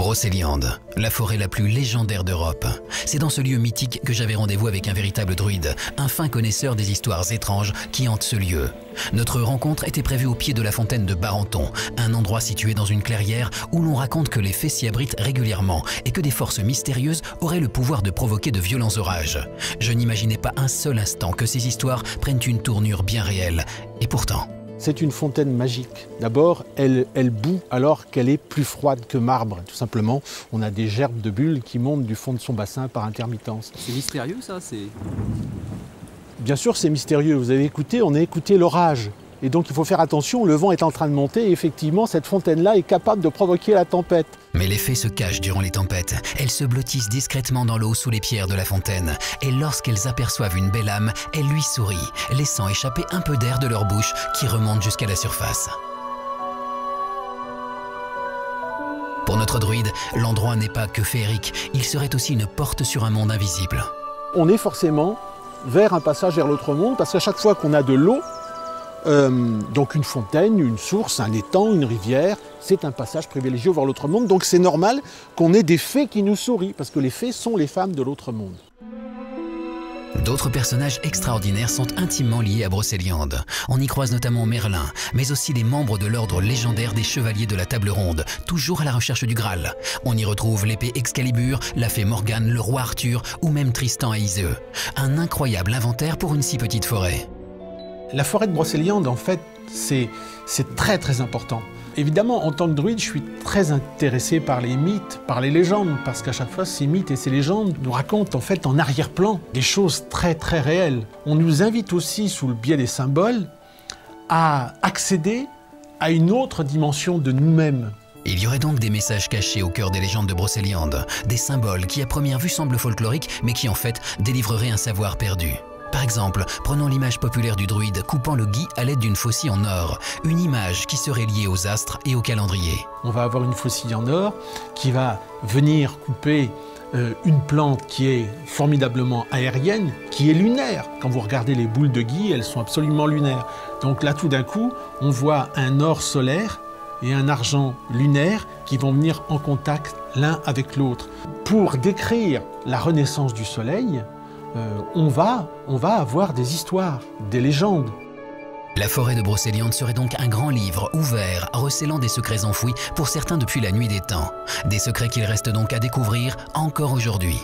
Brocéliande, la forêt la plus légendaire d'Europe. C'est dans ce lieu mythique que j'avais rendez-vous avec un véritable druide, un fin connaisseur des histoires étranges qui hantent ce lieu. Notre rencontre était prévue au pied de la fontaine de Barenton, un endroit situé dans une clairière où l'on raconte que les fées s'y abritent régulièrement et que des forces mystérieuses auraient le pouvoir de provoquer de violents orages. Je n'imaginais pas un seul instant que ces histoires prennent une tournure bien réelle. Et pourtant... C'est une fontaine magique. D'abord, elle bout alors qu'elle est plus froide que marbre. Tout simplement, on a des gerbes de bulles qui montent du fond de son bassin par intermittence. C'est mystérieux ça, Bien sûr, c'est mystérieux. Vous avez écouté, on a écouté l'orage. Et donc il faut faire attention, le vent est en train de monter et effectivement, cette fontaine-là est capable de provoquer la tempête. Mais les fées se cachent durant les tempêtes. Elles se blottissent discrètement dans l'eau sous les pierres de la fontaine. Et lorsqu'elles aperçoivent une belle âme, elles lui sourient, laissant échapper un peu d'air de leur bouche qui remonte jusqu'à la surface. Pour notre druide, l'endroit n'est pas que féerique, il serait aussi une porte sur un monde invisible. On est forcément vers un passage vers l'autre monde parce qu'à chaque fois qu'on a de l'eau, donc une fontaine, une source, un étang, une rivière, c'est un passage privilégié vers l'autre monde. Donc c'est normal qu'on ait des fées qui nous sourient, parce que les fées sont les femmes de l'autre monde. D'autres personnages extraordinaires sont intimement liés à Brocéliande. On y croise notamment Merlin, mais aussi les membres de l'ordre légendaire des Chevaliers de la Table Ronde, toujours à la recherche du Graal. On y retrouve l'épée Excalibur, la fée Morgane, le roi Arthur ou même Tristan et Iseux. Un incroyable inventaire pour une si petite forêt. La forêt de Brocéliande, en fait, c'est très très important. Évidemment, en tant que druide, je suis très intéressé par les mythes, par les légendes, parce qu'à chaque fois, ces mythes et ces légendes nous racontent en fait en arrière-plan des choses très très réelles. On nous invite aussi, sous le biais des symboles, à accéder à une autre dimension de nous-mêmes. Il y aurait donc des messages cachés au cœur des légendes de Brocéliande, des symboles qui à première vue semblent folkloriques, mais qui en fait délivreraient un savoir perdu. Par exemple, prenons l'image populaire du druide coupant le gui à l'aide d'une faucille en or, une image qui serait liée aux astres et au calendrier. On va avoir une faucille en or qui va venir couper une plante qui est formidablement aérienne, qui est lunaire. Quand vous regardez les boules de gui, elles sont absolument lunaires. Donc là, tout d'un coup, on voit un or solaire et un argent lunaire qui vont venir en contact l'un avec l'autre. Pour décrire la renaissance du soleil, on va avoir des histoires, des légendes. La forêt de Brocéliande serait donc un grand livre ouvert, recélant des secrets enfouis pour certains depuis la nuit des temps. Des secrets qu'il reste donc à découvrir encore aujourd'hui.